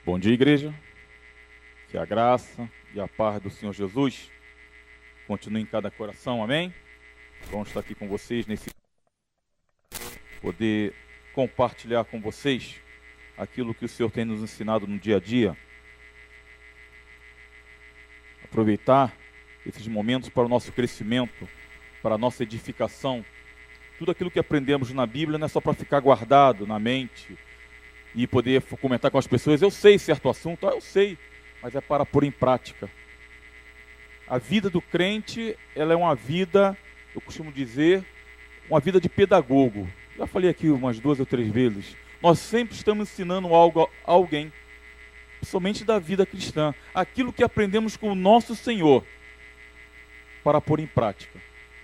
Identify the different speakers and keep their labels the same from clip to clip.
Speaker 1: Bom dia, igreja. Que a graça e a paz do Senhor Jesus continue em cada coração, amém? Vamos estar aqui com vocês nesse poder compartilhar com vocês aquilo que o Senhor tem nos ensinado no dia a dia. Aproveitar esses momentos para o nosso crescimento, para a nossa edificação. Tudo aquilo que aprendemos na Bíblia não é só para ficar guardado na mente e poder comentar com as pessoas. Eu sei certo assunto, eu sei, mas é para pôr em prática. A vida do crente, ela é uma vida, eu costumo dizer, uma vida de pedagogo. Já falei aqui umas 2 ou 3 vezes. Nós sempre estamos ensinando algo a alguém, somente da vida cristã, aquilo que aprendemos com o nosso Senhor, para pôr em prática.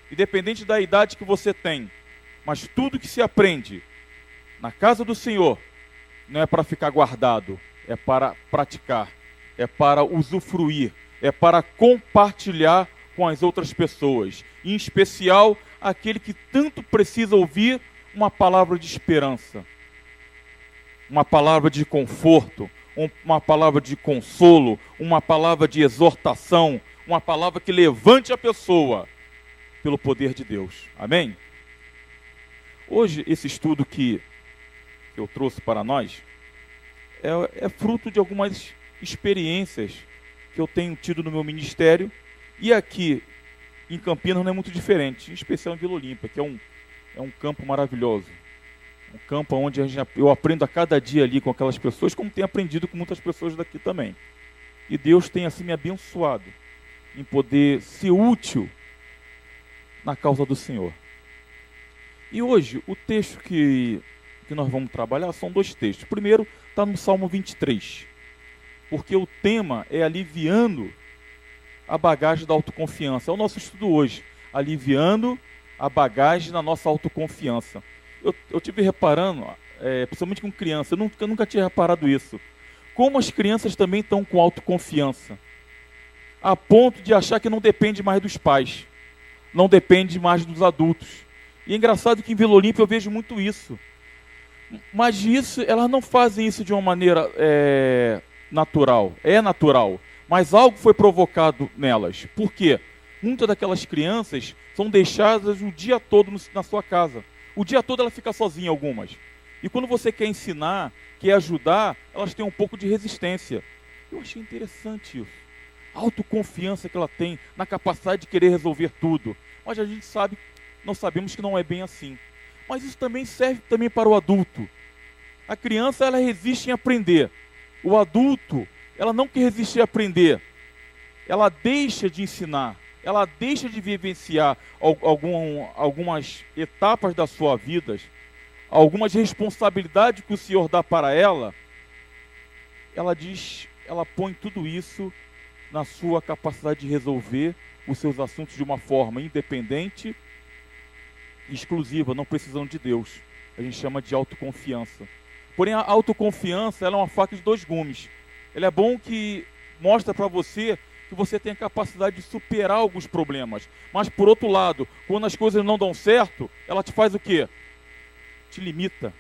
Speaker 1: Independente da idade que você tem, mas tudo que se aprende na casa do Senhor, não é para ficar guardado, é para praticar, é para usufruir, é para compartilhar com as outras pessoas, em especial aquele que tanto precisa ouvir uma palavra de esperança, uma palavra de conforto, uma palavra de consolo, uma palavra de exortação, uma palavra que levante a pessoa pelo poder de Deus. Amém? Hoje, esse estudo que eu trouxe para nós é fruto de algumas experiências que eu tenho tido no meu ministério, e aqui em Campinas não é muito diferente, em especial em Vila Olímpia, que é um campo maravilhoso, um campo onde eu aprendo a cada dia ali com aquelas pessoas, como tenho aprendido com muitas pessoas daqui também. E Deus tem assim me abençoado em poder ser útil na causa do Senhor. E hoje, o texto que nós vamos trabalhar são 2 textos. O primeiro está no Salmo 23, porque o tema é aliviando a bagagem da autoconfiança. É o nosso estudo hoje, aliviando a bagagem da nossa autoconfiança. Eu tive reparando, principalmente com criança, eu nunca tinha reparado isso, como as crianças também estão com autoconfiança, a ponto de achar que não depende mais dos pais, não depende mais dos adultos. E é engraçado que em Vila Olímpia eu vejo muito isso. Mas isso, elas não fazem isso de uma maneira natural. É natural, mas algo foi provocado nelas. Por quê? Muitas daquelas crianças são deixadas o dia todo na sua casa. O dia todo ela fica sozinha, algumas. E quando você quer ensinar, quer ajudar, elas têm um pouco de resistência. Eu achei interessante isso. A autoconfiança que ela tem na capacidade de querer resolver tudo. Mas a gente nós sabemos que não é bem assim. Mas isso também serve também para o adulto. A criança, ela resiste em aprender. O adulto, ela não quer resistir a aprender. Ela deixa de ensinar. Ela deixa de vivenciar algumas etapas da sua vida, algumas responsabilidades que o Senhor dá para ela. Ela põe tudo isso na sua capacidade de resolver os seus assuntos de uma forma independente, exclusiva, não precisando de Deus. A gente chama de autoconfiança. Porém, a autoconfiança, ela é uma faca de 2 gumes. Ela é bom que mostra para você que você tem a capacidade de superar alguns problemas. Mas, por outro lado, quando as coisas não dão certo, ela te faz o quê? Te limita.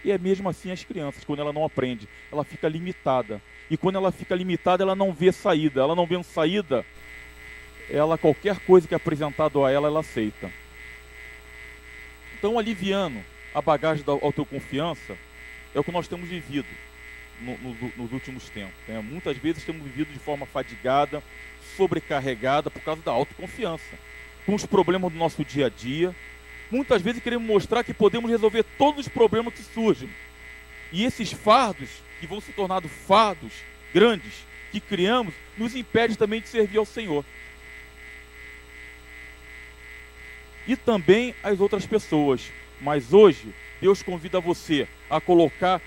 Speaker 1: E é mesmo assim as crianças, quando ela não aprende, ela fica limitada. E quando ela fica limitada, ela não vê saída. Ela não vê uma saída, qualquer coisa que é apresentado a ela, ela aceita. Então, aliviando a bagagem da autoconfiança é o que nós temos vivido nos últimos tempos. Muitas vezes temos vivido de forma fadigada, sobrecarregada por causa da autoconfiança, com os problemas do nosso dia a dia. Muitas vezes queremos mostrar que podemos resolver todos os problemas que surgem. E esses fardos, que vão se tornando fardos grandes, que criamos, nos impede também de servir ao Senhor. E também as outras pessoas. Mas hoje, Deus convida você a colocar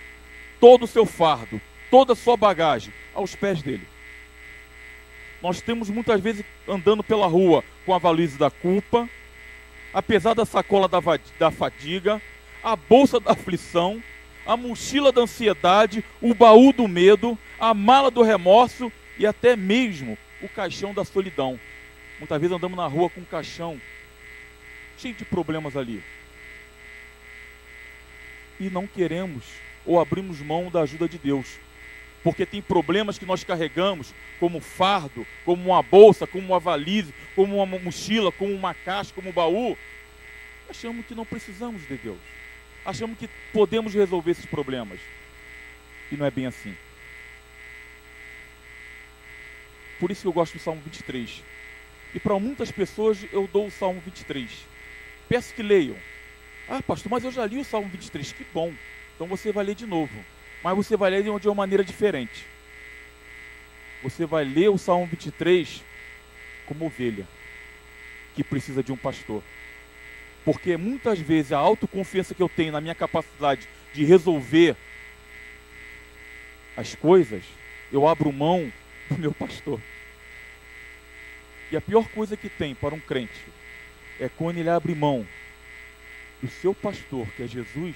Speaker 1: todo o seu fardo, toda a sua bagagem aos pés dele. Nós temos muitas vezes andando pela rua com a valise da culpa, a pesada sacola da fadiga, a bolsa da aflição, a mochila da ansiedade, o baú do medo, a mala do remorso e até mesmo o caixão da solidão. Muitas vezes andamos na rua com um caixão cheio de problemas ali. E não queremos ou abrimos mão da ajuda de Deus. porque tem problemas que nós carregamos, como fardo, como uma bolsa, como uma valise, como uma mochila, como uma caixa, como um baú. Achamos que não precisamos de Deus. Achamos que podemos resolver esses problemas. E não é bem assim. Por isso que eu gosto do Salmo 23. E para muitas pessoas eu dou o Salmo 23. Peço que leiam. Ah, pastor, mas eu já li o Salmo 23. Que bom. Então você vai ler de novo. Mas você vai ler de uma maneira diferente. Você vai ler o Salmo 23 como ovelha que precisa de um pastor. Porque muitas vezes a autoconfiança que eu tenho na minha capacidade de resolver as coisas, eu abro mão do meu pastor. E a pior coisa que tem para um crente é quando ele abre mão do seu pastor, que é Jesus,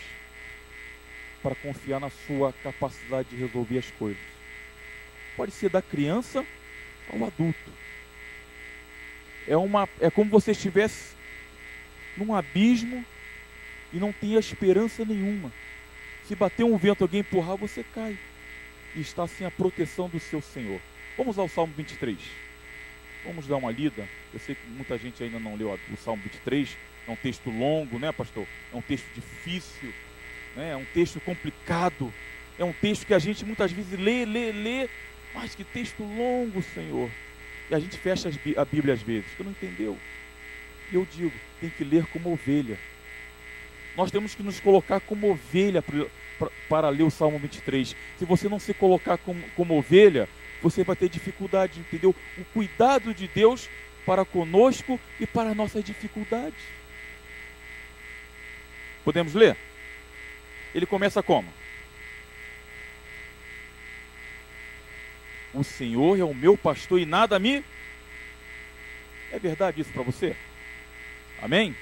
Speaker 1: para confiar na sua capacidade de resolver as coisas. Pode ser da criança ao adulto. É como você estivesse num abismo e não tem esperança nenhuma. Se bater um vento, alguém empurrar, você cai. E está sem a proteção do seu Senhor. Vamos ao Salmo 23. Vamos dar uma lida. Eu sei que muita gente ainda não leu o Salmo 23. É um texto longo, né, pastor? É um texto difícil, né? É um texto complicado. É um texto que a gente muitas vezes lê. Mas que texto longo, Senhor. E a gente fecha a Bíblia às vezes, que não entendeu. E eu digo, tem que ler como ovelha. Nós temos que nos colocar como ovelha para ler o Salmo 23. Se você não se colocar como ovelha, você vai ter dificuldade, entendeu? O cuidado de Deus para conosco e para nossas dificuldades. Podemos ler? Ele começa como? O Senhor é o meu pastor e nada me... É verdade isso para você? Amém?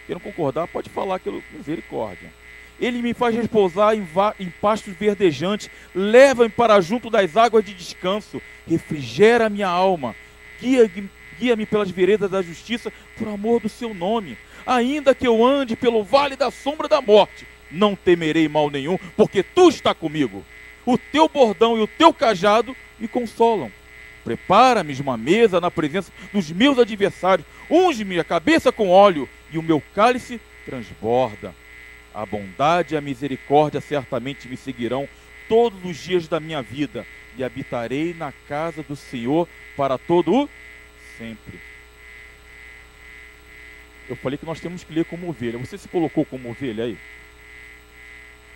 Speaker 1: Quem não concordar pode falar que misericórdia. Ele me faz repousar em pastos verdejantes, leva-me para junto das águas de descanso, refrigera a minha alma, guia-me pelas veredas da justiça, por amor do seu nome. Ainda que eu ande pelo vale da sombra da morte, não temerei mal nenhum, porque tu está comigo. O teu bordão e o teu cajado me consolam. Prepara-me uma mesa na presença dos meus adversários, unge-me a cabeça com óleo, e o meu cálice transborda. A bondade e a misericórdia certamente me seguirão todos os dias da minha vida, e habitarei na casa do Senhor para todo o sempre. Eu falei que nós temos que ler como ovelha. Você se colocou como ovelha aí?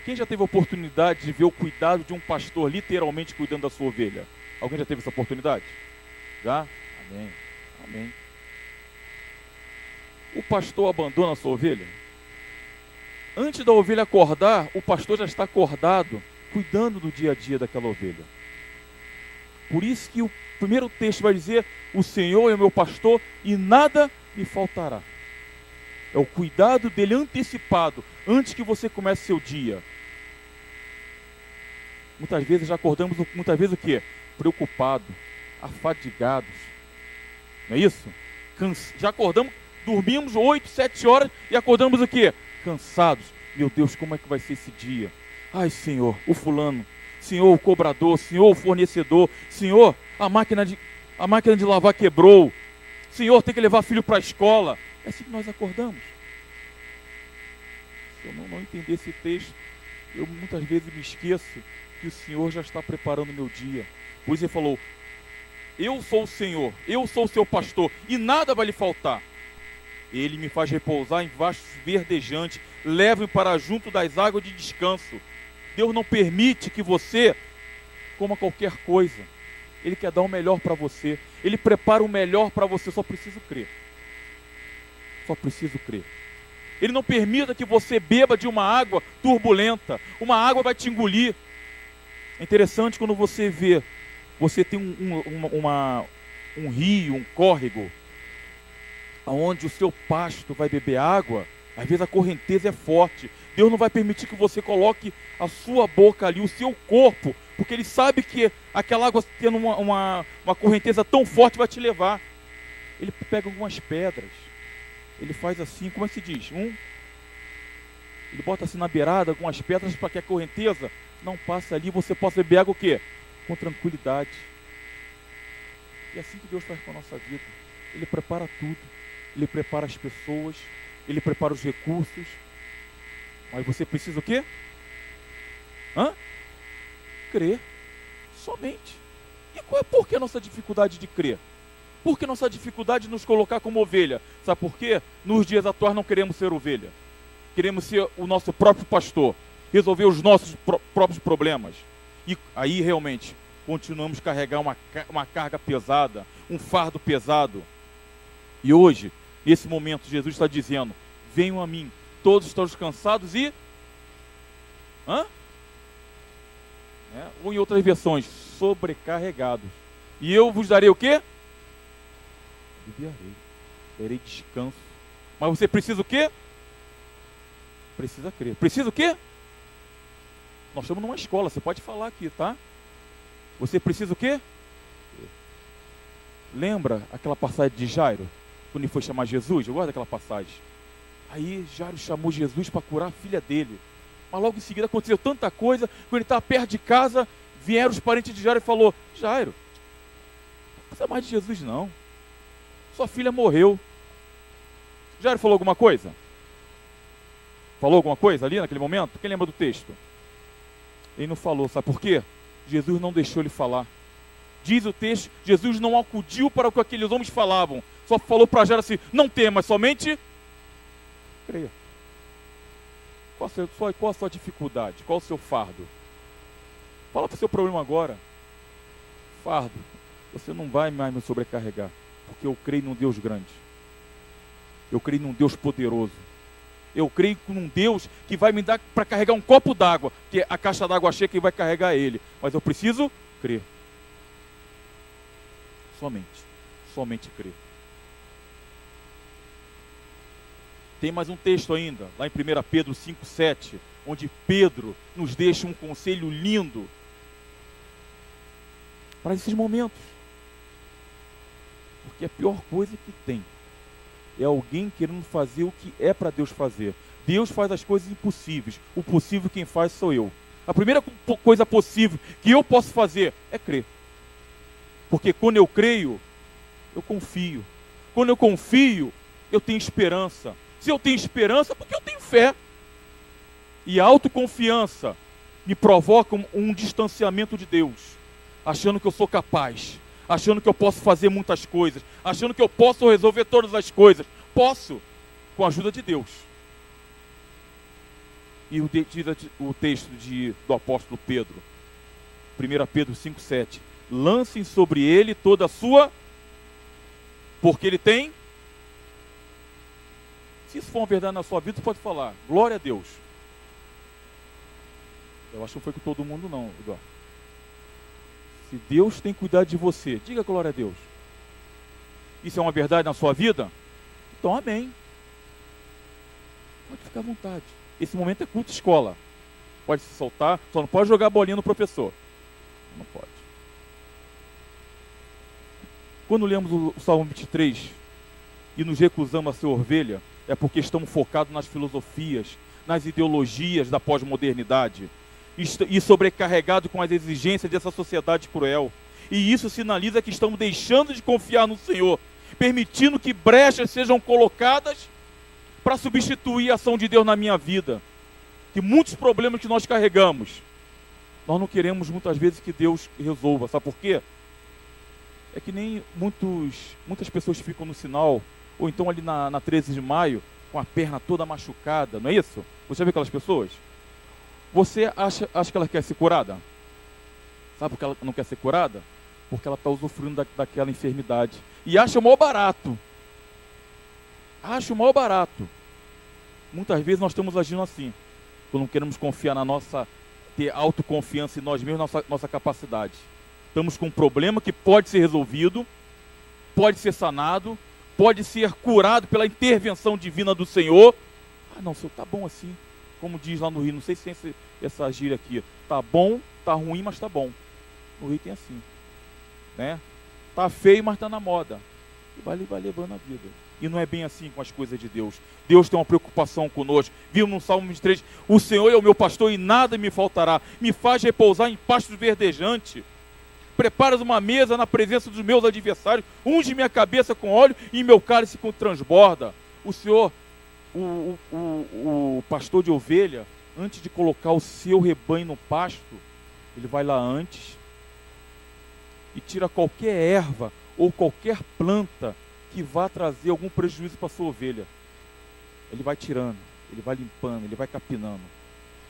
Speaker 1: Quem já teve a oportunidade de ver o cuidado de um pastor literalmente cuidando da sua ovelha? Alguém já teve essa oportunidade? Já? Amém. Amém. O pastor abandona a sua ovelha? Antes da ovelha acordar, o pastor já está acordado, cuidando do dia a dia daquela ovelha. Por isso que o primeiro texto vai dizer: o Senhor é o meu pastor e nada me faltará. É o cuidado dele antecipado, antes que você comece seu dia. Muitas vezes já acordamos, muitas vezes o quê? Preocupados, afadigados. Não é isso? Já acordamos, dormimos 8, 7 horas e acordamos o quê? Cansados. Meu Deus, como é que vai ser esse dia? Ai, Senhor, o fulano. Senhor, o cobrador. Senhor, o fornecedor. Senhor, a máquina de lavar quebrou. Senhor, tem que levar filho para a escola. É assim que nós acordamos. Se eu não entender esse texto, eu muitas vezes me esqueço que o Senhor já está preparando o meu dia. Por isso ele falou: eu sou o Senhor, eu sou o seu pastor, e nada vai lhe faltar. Ele me faz repousar em vastos verdejantes, leva-me para junto das águas de descanso. Deus não permite que você coma qualquer coisa. Ele quer dar o melhor para você. Ele prepara o melhor para você, só preciso crer. Só preciso crer. Ele não permita que você beba de uma água turbulenta. Uma água vai te engolir. É interessante quando você vê, você tem um rio, um córrego, onde o seu pasto vai beber água. Às vezes a correnteza é forte. Deus não vai permitir que você coloque a sua boca ali, o seu corpo, porque Ele sabe que aquela água tendo uma correnteza tão forte vai te levar. Ele pega algumas pedras, ele faz assim, como é que se diz? Ele bota assim na beirada algumas pedras para que a correnteza não passe ali, você possa beber água o quê? Com tranquilidade. E é assim que Deus faz com a nossa vida. Ele prepara tudo. Ele prepara as pessoas. Ele prepara os recursos. Mas você precisa o quê? Crer. Somente. E por que a nossa dificuldade de crer? Por que nossa dificuldade de nos colocar como ovelha? Sabe por quê? Nos dias atuais não queremos ser ovelha. Queremos ser o nosso próprio pastor. Resolver os nossos próprios problemas. E aí realmente continuamos a carregar uma carga pesada, um fardo pesado. E hoje, nesse momento, Jesus está dizendo: venham a mim, todos estão cansados e... ou em outras versões, sobrecarregados. E eu vos darei o quê? Aliviarei, darei descanso. Mas você precisa o quê? Precisa crer. Precisa o quê? Nós estamos numa escola, você pode falar aqui, tá? Você precisa o quê? Lembra aquela passagem de Jairo? Quando ele foi chamar Jesus? Eu gosto daquela passagem. Aí Jairo chamou Jesus para curar a filha dele. Mas logo em seguida aconteceu tanta coisa. Quando ele estava perto de casa, vieram os parentes de Jairo e falou: Jairo, não precisa mais de Jesus não. Sua filha morreu. Jairo falou alguma coisa? Falou alguma coisa ali naquele momento? Quem lembra do texto? Ele não falou, sabe por quê? Jesus não deixou ele falar. Diz o texto, Jesus não acudiu para o que aqueles homens falavam. Só falou para Jairo assim: não temas, somente creia. Qual a sua dificuldade? Qual o seu fardo? Fala para o seu problema agora. Fardo, você não vai mais me sobrecarregar, porque eu creio num Deus grande. Eu creio num Deus poderoso. Eu creio num Deus que vai me dar para carregar um copo d'água, que a caixa d'água cheia que vai carregar ele. Mas eu preciso crer. Somente crer. Tem mais um texto ainda, lá em 1 Pedro 5,7, onde Pedro nos deixa um conselho lindo para esses momentos. Porque a pior coisa que tem é alguém querendo fazer o que é para Deus fazer. Deus faz as coisas impossíveis. O possível quem faz sou eu. A primeira coisa possível que eu posso fazer é crer. Porque quando eu creio, eu confio. Quando eu confio, eu tenho esperança. Se eu tenho esperança, porque eu tenho fé. E a autoconfiança me provoca um distanciamento de Deus. Achando que eu sou capaz. Achando que eu posso fazer muitas coisas. Achando que eu posso resolver todas as coisas. Posso, com a ajuda de Deus. E o texto do apóstolo Pedro. 1 Pedro 5,7. Lancem sobre ele toda a sua... Porque ele tem... Se isso for uma verdade na sua vida, você pode falar: glória a Deus. Eu acho que não foi com todo mundo não, Eduardo. Se Deus tem cuidado de você, diga glória a Deus. Isso é uma verdade na sua vida? Então amém. Pode ficar à vontade. Esse momento é culto escola. Pode se soltar, só não pode jogar bolinha no professor. Não pode. Quando lemos o Salmo 23 e nos recusamos a ser ovelha, é porque estamos focados nas filosofias, nas ideologias da pós-modernidade e sobrecarregados com as exigências dessa sociedade cruel. E isso sinaliza que estamos deixando de confiar no Senhor, permitindo que brechas sejam colocadas para substituir a ação de Deus na minha vida. Que muitos problemas que nós carregamos, nós não queremos muitas vezes que Deus resolva. Sabe por quê? É que nem muitas pessoas ficam no sinal, ou então ali na 13 de maio, com a perna toda machucada, não é isso? Você já viu aquelas pessoas? Você acha que ela quer ser curada? Sabe por que ela não quer ser curada? Porque ela está usufruindo daquela enfermidade. E acha o maior barato. Acha o maior barato. Muitas vezes nós estamos agindo assim. Quando não queremos confiar ter autoconfiança em nós mesmos, nossa capacidade. Estamos com um problema que pode ser resolvido, pode ser sanado, pode ser curado pela intervenção divina do Senhor. Ah, não, Senhor, tá bom assim. Como diz lá no Rio, não sei se tem essa gíria aqui. Tá bom, tá ruim, mas tá bom. No Rio tem assim, né? Tá feio, mas tá na moda. E vai levando a vida. E não é bem assim com as coisas de Deus. Deus tem uma preocupação conosco. Vimos no Salmo 23, o Senhor é o meu pastor e nada me faltará. Me faz repousar em pastos verdejantes. Preparas uma mesa na presença dos meus adversários. Unge minha cabeça com óleo e meu cálice com transborda. O Senhor, o pastor de ovelha, antes de colocar o seu rebanho no pasto, ele vai lá antes e tira qualquer erva ou qualquer planta que vá trazer algum prejuízo para a sua ovelha. Ele vai tirando, ele vai limpando, ele vai capinando.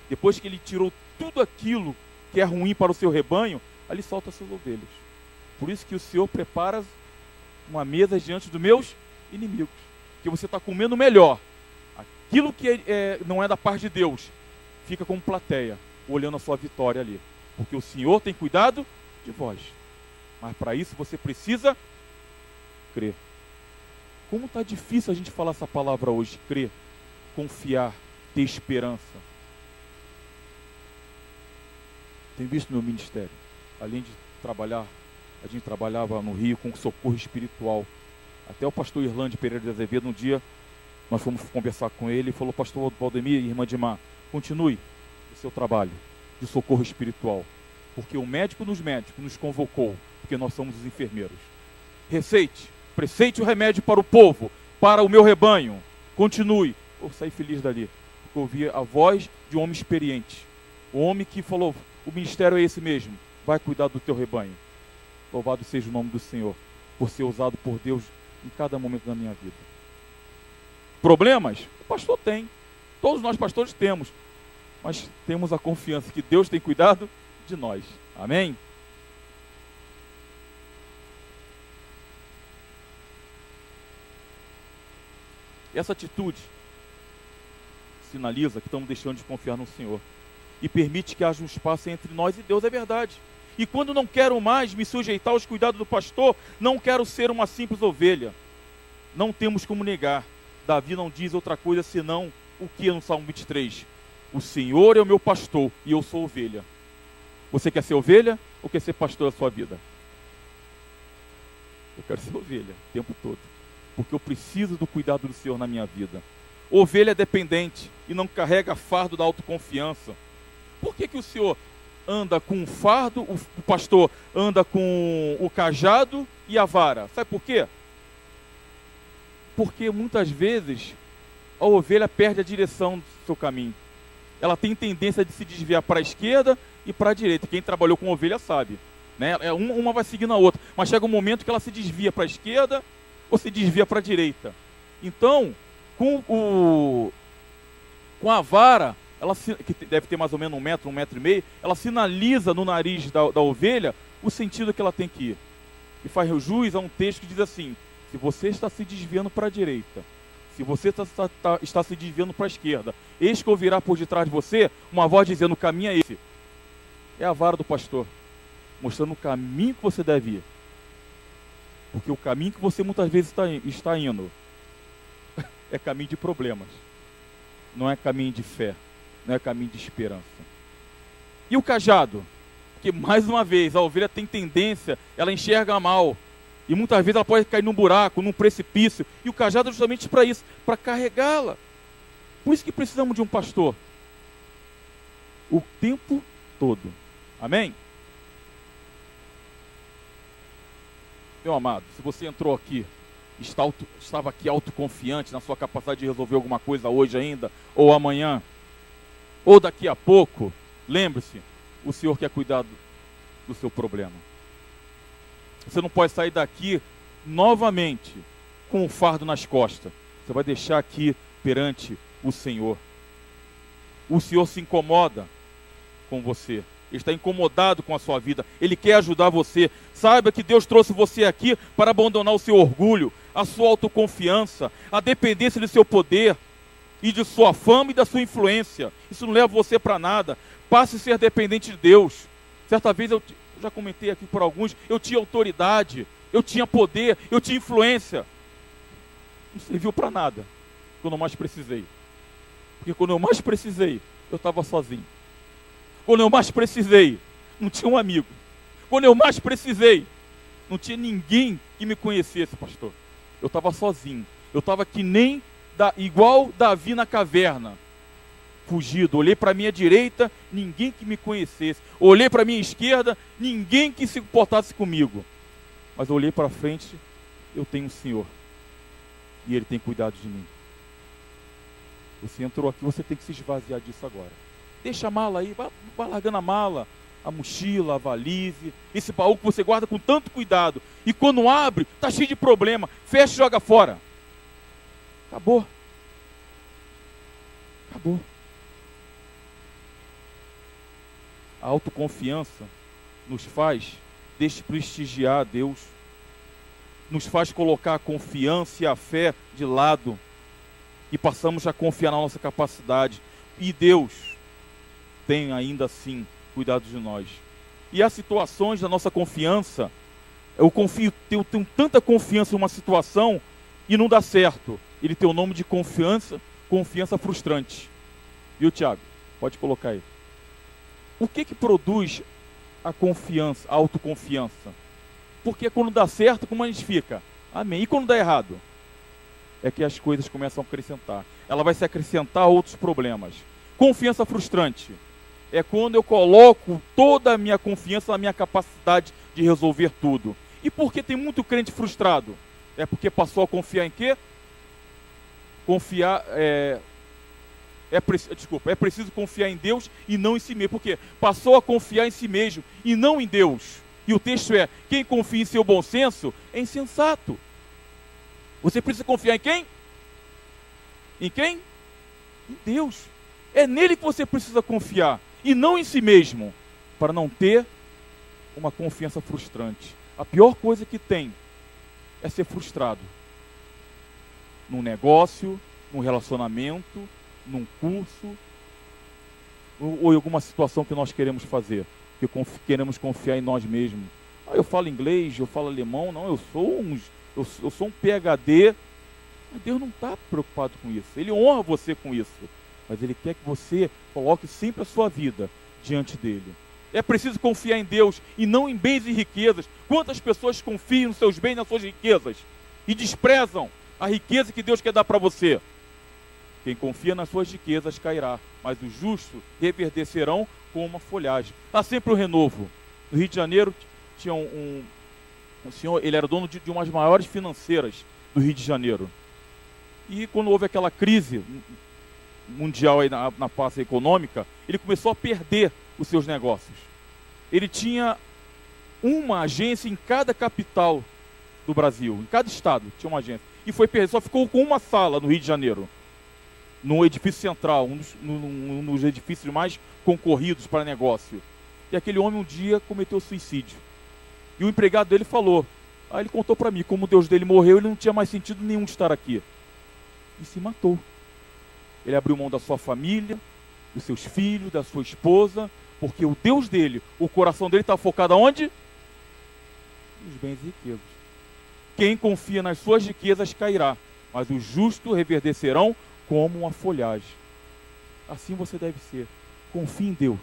Speaker 1: Depois que ele tirou tudo aquilo que é ruim para o seu rebanho, ali solta as suas ovelhas. Por isso que o Senhor prepara uma mesa diante dos meus inimigos. Que você está comendo melhor. Aquilo que não é da parte de Deus, fica como plateia, olhando a sua vitória ali. Porque o Senhor tem cuidado de vós. Mas para isso você precisa crer. Como está difícil a gente falar essa palavra hoje, crer, confiar, ter esperança. Tenho visto no meu ministério, além de trabalhar, a gente trabalhava no Rio com socorro espiritual. Até o pastor Irlande Pereira de Azevedo, um dia, nós fomos conversar com ele e falou: pastor Valdemir e irmã Dimar, continue o seu trabalho de socorro espiritual. Porque o médico nos convocou, porque nós somos os enfermeiros. Preceite o remédio para o povo, para o meu rebanho. Continue. Eu saí feliz dali, porque eu ouvi a voz de um homem experiente. O homem que falou: o ministério é esse mesmo, vai cuidar do teu rebanho. Louvado seja o nome do Senhor, por ser usado por Deus em cada momento da minha vida. Problemas? O pastor tem. Todos nós pastores temos. Mas temos a confiança que Deus tem cuidado de nós. Amém? Essa atitude sinaliza que estamos deixando de confiar no Senhor. E permite que haja um espaço entre nós e Deus, é verdade. E quando não quero mais me sujeitar aos cuidados do pastor, não quero ser uma simples ovelha. Não temos como negar. Davi não diz outra coisa senão o que no Salmo 23? O Senhor é o meu pastor e eu sou ovelha. Você quer ser ovelha ou quer ser pastor da sua vida? Eu quero ser ovelha o tempo todo. Porque eu preciso do cuidado do Senhor na minha vida. Ovelha é dependente e não carrega fardo da autoconfiança. Por que o Senhor anda com um fardo, o pastor anda com o cajado e a vara? Sabe por quê? Porque muitas vezes a ovelha perde a direção do seu caminho. Ela tem tendência de se desviar para a esquerda e para a direita. Quem trabalhou com ovelha sabe, né? Uma vai seguindo a outra, mas chega um momento que ela se desvia para a esquerda ou se desvia para a direita. Então, com a vara, ela, que deve ter mais ou menos 1 metro, 1,5 metros, ela sinaliza no nariz da ovelha o sentido que ela tem que ir. E faz jus a um texto que diz assim: se você está se desviando para a direita, se você está se desviando para a esquerda, eis que ouvirá por detrás de você uma voz dizendo: o caminho é esse. É a vara do pastor, mostrando o caminho que você deve ir. Porque o caminho que você muitas vezes está indo é caminho de problemas. Não é caminho de fé, não é caminho de esperança. E o cajado? Porque, mais uma vez, a ovelha tem tendência, ela enxerga mal. E muitas vezes ela pode cair num buraco, num precipício. E o cajado é justamente para isso, para carregá-la. Por isso que precisamos de um pastor. O tempo todo. Amém? Meu amado, se você entrou aqui, estava aqui autoconfiante na sua capacidade de resolver alguma coisa hoje ainda, ou amanhã, ou daqui a pouco, lembre-se, o Senhor quer cuidar do seu problema. Você não pode sair daqui novamente com um fardo nas costas. Você vai deixar aqui perante o Senhor. O Senhor se incomoda com você. Ele está incomodado com a sua vida. Ele quer ajudar você. Saiba que Deus trouxe você aqui para abandonar o seu orgulho, a sua autoconfiança, a dependência do seu poder e de sua fama e da sua influência. Isso não leva você para nada. Passe a ser dependente de Deus. Certa vez eu já comentei aqui por alguns, eu tinha autoridade, eu tinha poder, eu tinha influência. Não serviu para nada quando eu mais precisei. Porque quando eu mais precisei, eu estava sozinho. Quando eu mais precisei, não tinha um amigo. Quando eu mais precisei, não tinha ninguém que me conhecesse, pastor. Eu estava sozinho. Eu estava que nem igual Davi na caverna, fugido. Olhei para a minha direita, ninguém que me conhecesse. Olhei para a minha esquerda, ninguém que se importasse comigo. Mas eu olhei para frente, eu tenho um Senhor. E Ele tem cuidado de mim. Você entrou aqui, você tem que se esvaziar disso agora. Deixa a mala aí, vai largando a mala, a mochila, a valise, esse baú que você guarda com tanto cuidado. E quando abre, está cheio de problema. Fecha e joga fora. Acabou. Acabou. A autoconfiança nos faz desprestigiar a Deus. Nos faz colocar a confiança e a fé de lado. E passamos a confiar na nossa capacidade. E Deus tem ainda assim cuidado de nós. E há situações da nossa confiança. Eu tenho tanta confiança em uma situação e não dá certo. Ele tem o nome de confiança frustrante. Viu, Tiago? Pode colocar aí. O que produz a confiança, a autoconfiança? Porque quando dá certo, como a gente fica? Amém. E quando dá errado? É que as coisas começam a acrescentar. Ela vai se acrescentar a outros problemas. Confiança frustrante é quando eu coloco toda a minha confiança na minha capacidade de resolver tudo. E por que tem muito crente frustrado? É porque passou a confiar em quê? É preciso confiar em Deus e não em si mesmo. Por quê? Passou a confiar em si mesmo e não em Deus. E o texto é: quem confia em seu bom senso é insensato. Você precisa confiar em quem? Em quem? Em Deus. É nele que você precisa confiar e não em si mesmo, para não ter uma confiança frustrante. A pior coisa que tem é ser frustrado num negócio, num relacionamento, num curso ou em alguma situação que nós queremos fazer, que queremos confiar em nós mesmos. Eu falo inglês, eu falo alemão, não, eu sou um PhD. Mas Deus não está preocupado com isso. Ele honra você com isso, mas Ele quer que você coloque sempre a sua vida diante dEle. É preciso confiar em Deus e não em bens e riquezas. Quantas pessoas confiam nos seus bens e nas suas riquezas e desprezam a riqueza que Deus quer dar para você? Quem confia nas suas riquezas cairá, mas os justos reverdecerão como uma folhagem. Há sempre um renovo. No Rio de Janeiro tinha um senhor, ele era dono de uma das maiores financeiras do Rio de Janeiro. E quando houve aquela crise mundial aí na face econômica, ele começou a perder os seus negócios. Ele tinha uma agência em cada capital do Brasil, em cada estado tinha uma agência. E foi perder, só ficou com uma sala no Rio de Janeiro, no edifício central, um dos edifícios mais concorridos para negócio. E aquele homem um dia cometeu suicídio. E o empregado dele falou, ele contou para mim, como o Deus dele morreu, ele não tinha mais sentido nenhum de estar aqui. E se matou. Ele abriu mão da sua família, dos seus filhos, da sua esposa, porque o Deus dele, o coração dele está focado aonde? Nos bens e riquezas. Quem confia nas suas riquezas cairá, mas os justos reverdecerão como uma folhagem. Assim você deve ser. Confie em Deus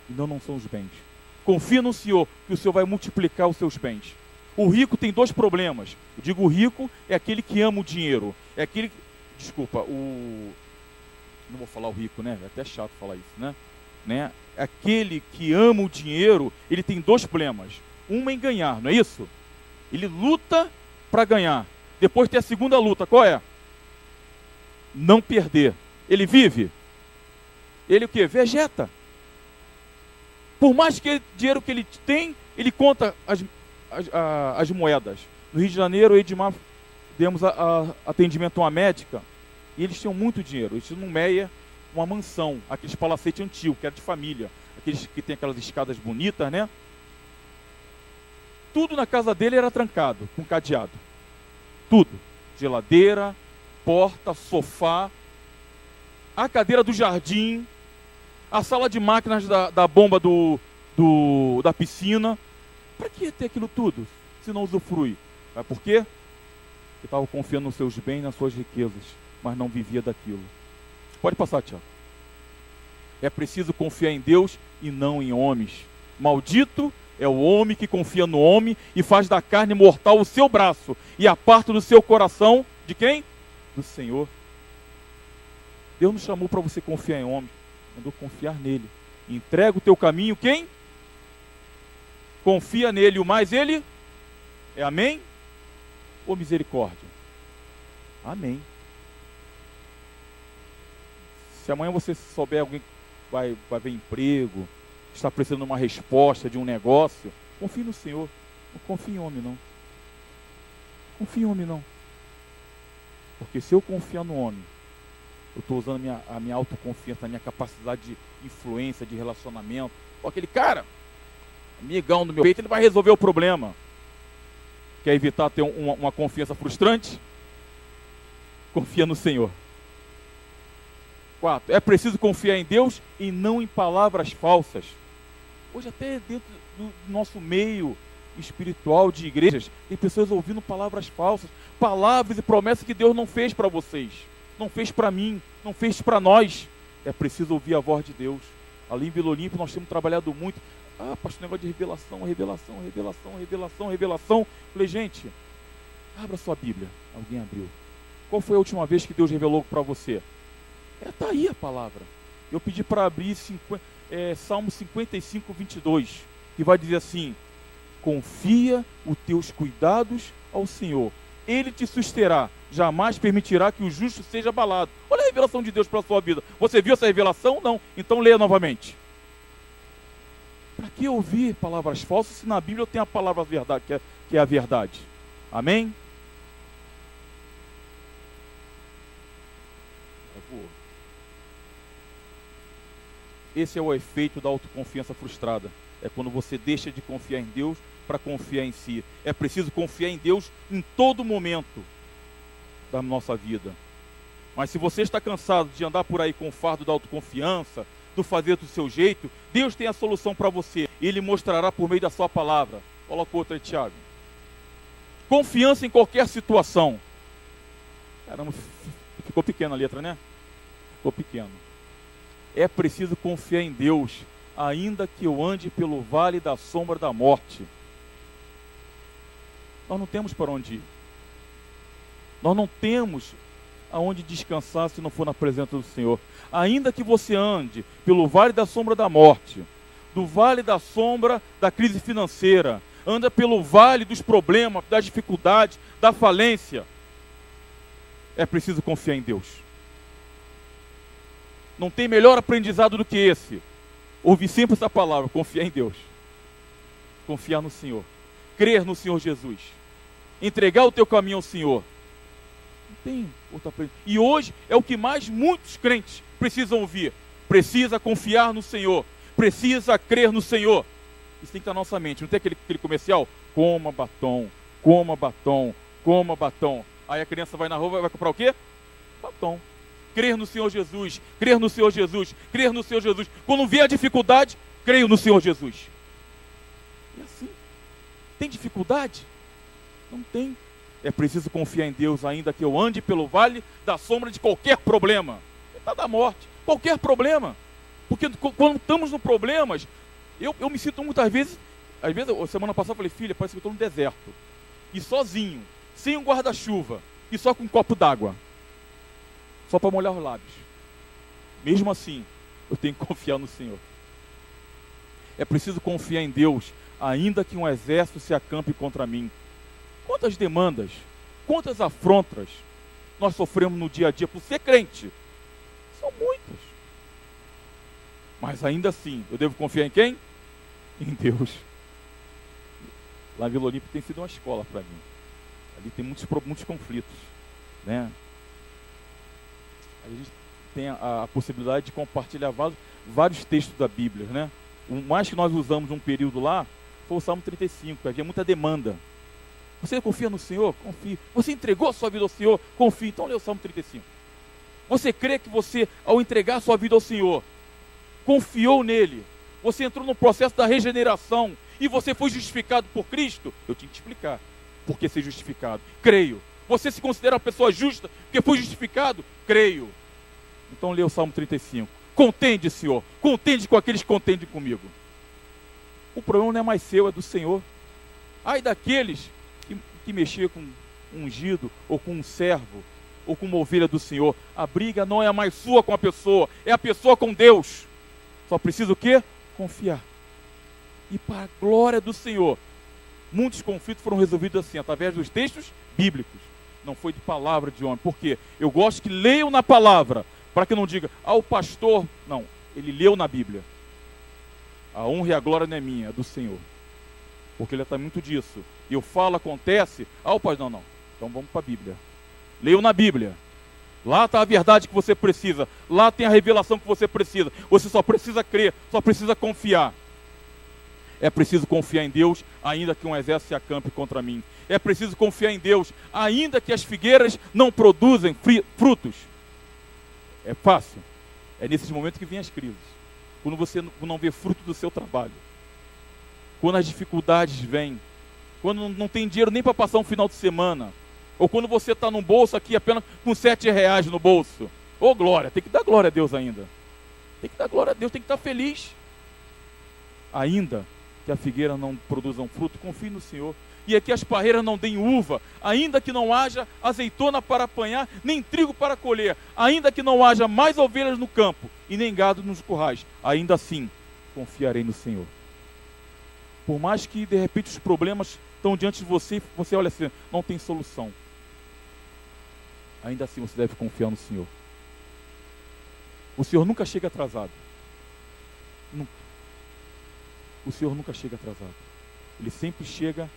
Speaker 1: e não são os bens. Confia no Senhor, que o Senhor vai multiplicar os seus bens. O rico tem dois problemas. Eu digo, o rico é aquele que ama o dinheiro. É aquele... Desculpa, não vou falar o rico, né? É até chato falar isso, né? Aquele que ama o dinheiro, ele tem dois problemas. Um é em ganhar, não é isso? Ele luta para ganhar. Depois tem a segunda luta, qual é? Não perder. Ele vive? Ele o quê? Vegeta. Por mais que dinheiro que ele tem, ele conta as moedas. No Rio de Janeiro, o Edmar, demos atendimento a uma médica, e eles tinham muito dinheiro. Eles tinham no Meia uma mansão, aqueles palacetes antigos, que era de família, aqueles que tem aquelas escadas bonitas, né? Tudo na casa dele era trancado, com cadeado. Tudo. Geladeira, porta, sofá, a cadeira do jardim, a sala de máquinas da bomba da piscina. Para que ter aquilo tudo, se não usufrui? Sabe por quê? Porque estava confiando nos seus bens, nas suas riquezas, mas não vivia daquilo. Pode passar, Tiago. É preciso confiar em Deus e não em homens. Maldito é o homem que confia no homem e faz da carne mortal o seu braço e aparta do seu coração, de quem? do Senhor. Deus não chamou para você confiar em homem, mandou confiar nele. Entrega o teu caminho, quem? Confia nele, o mais ele é amém ou misericórdia? Amém. Se amanhã você souber alguém que vai ver emprego, está precisando de uma resposta de um negócio, confie no Senhor. Não confie em homem, não. Confie em homem, não. Porque se eu confiar no homem, eu estou usando a minha autoconfiança, a minha capacidade de influência, de relacionamento. Pô, aquele cara, amigão do meu peito, ele vai resolver o problema. Quer evitar ter uma confiança frustrante? Confia no Senhor. 4. É preciso confiar em Deus e não em palavras falsas. Hoje até dentro do nosso meio espiritual de igrejas, tem pessoas ouvindo palavras falsas, palavras e promessas que Deus não fez para vocês, não fez para mim, não fez para nós. É preciso ouvir a voz de Deus. Ali em Vila Olímpia nós temos trabalhado muito. Pastor, negócio de revelação, revelação, revelação, revelação, revelação. Falei, gente, abra sua Bíblia. Alguém abriu. Qual foi a última vez que Deus revelou para você? Está aí a palavra. Eu pedi para abrir Salmo 55, 22, que vai dizer assim: confia os teus cuidados ao Senhor, Ele te susterá, jamais permitirá que o justo seja abalado. Olha a revelação de Deus para a sua vida. Você viu essa revelação? Não. Então leia novamente. Para que ouvir palavras falsas se na Bíblia tem a palavra verdade, que é a verdade? Amém? Por favor. Esse é o efeito da autoconfiança frustrada. É quando você deixa de confiar em Deus para confiar em si. É preciso confiar em Deus em todo momento da nossa vida. Mas se você está cansado de andar por aí com o fardo da autoconfiança, do fazer do seu jeito, Deus tem a solução para você. Ele mostrará por meio da sua palavra. Coloca outra aí, Tiago. Confiança em qualquer situação. Caramba, ficou pequena a letra, né? Ficou pequeno. É preciso confiar em Deus, ainda que eu ande pelo vale da sombra da morte. Nós não temos para onde ir. Nós não temos aonde descansar se não for na presença do Senhor. Ainda que você ande pelo vale da sombra da morte, do vale da sombra da crise financeira, anda pelo vale dos problemas, das dificuldades, da falência, é preciso confiar em Deus. Não tem melhor aprendizado do que esse. Ouvir sempre essa palavra: confiar em Deus, confiar no Senhor, crer no Senhor Jesus, entregar o teu caminho ao Senhor. Não tem outra aprendizado. E hoje é o que mais muitos crentes precisam ouvir. Precisa confiar no Senhor, precisa crer no Senhor. Isso tem que estar na nossa mente. Não tem aquele comercial? Coma batom, coma batom, coma batom. Aí a criança vai na rua, vai comprar o quê? Batom. Crer no Senhor Jesus, crer no Senhor Jesus, crer no Senhor Jesus. Quando vier a dificuldade, creio no Senhor Jesus. E assim, tem dificuldade? Não tem. É preciso confiar em Deus, ainda que eu ande pelo vale da sombra de qualquer problema. Está da morte, qualquer problema. Porque quando estamos no problemas, eu me sinto muitas vezes, semana passada eu falei, filha, parece que eu estou no deserto. E sozinho, sem um guarda-chuva, e só com um copo d'água. Só para molhar os lábios. Mesmo assim, eu tenho que confiar no Senhor. É preciso confiar em Deus, ainda que um exército se acampe contra mim. Quantas demandas, quantas afrontas nós sofremos no dia a dia por ser crente? São muitas. Mas ainda assim, eu devo confiar em quem? Em Deus. Lá em Vila Olímpia tem sido uma escola para mim. Ali tem muitos conflitos, né? A gente tem a possibilidade de compartilhar vários textos da Bíblia, né? O mais que nós usamos num período lá foi o Salmo 35, havia muita demanda. Você confia no Senhor? Confie. Você entregou a sua vida ao Senhor? Confie. Então lê o Salmo 35. Você crê que você, ao entregar a sua vida ao Senhor, confiou nele, você entrou no processo da regeneração e você foi justificado por Cristo? Eu tinha que te explicar por que ser justificado. Creio. Você se considera uma pessoa justa porque foi justificado? Creio. Então lê o Salmo 35. Contende, Senhor. Contende com aqueles que contendem comigo. O problema não é mais seu, é do Senhor. Ai daqueles que mexer com um ungido ou com um servo ou como ovelha do Senhor. A briga não é mais sua com a pessoa, é a pessoa com Deus. Só precisa o quê? Confiar. E para a glória do Senhor, muitos conflitos foram resolvidos assim, através dos textos bíblicos. Não foi de palavra de homem. Por quê? Eu gosto que leiam na palavra, para que não diga, o pastor... Não, ele leu na Bíblia. A honra e a glória não é minha, é do Senhor. Porque ele está muito disso. E eu falo, acontece, o pastor... Não. Então vamos para a Bíblia. Leiam na Bíblia. Lá está a verdade que você precisa. Lá tem a revelação que você precisa. Você só precisa crer, só precisa confiar. É preciso confiar em Deus, ainda que um exército se acampe contra mim. É preciso confiar em Deus, ainda que as figueiras não produzem frutos. É fácil. É nesses momentos que vêm as crises. Quando você não vê fruto do seu trabalho. Quando as dificuldades vêm. Quando não tem dinheiro nem para passar um final de semana. Ou quando você está num bolso aqui apenas com R$7 no bolso. Ô glória, tem que dar glória a Deus ainda. Tem que dar glória a Deus, tem que estar feliz. Ainda que a figueira não produza um fruto, confie no Senhor. E aqui as parreiras não deem uva, ainda que não haja azeitona para apanhar, nem trigo para colher, ainda que não haja mais ovelhas no campo, e nem gado nos currais, ainda assim confiarei no Senhor. Por mais que de repente os problemas estão diante de você, você olha assim, não tem solução. Ainda assim você deve confiar no Senhor. O Senhor nunca chega atrasado. Nunca. O Senhor nunca chega atrasado. Ele sempre chega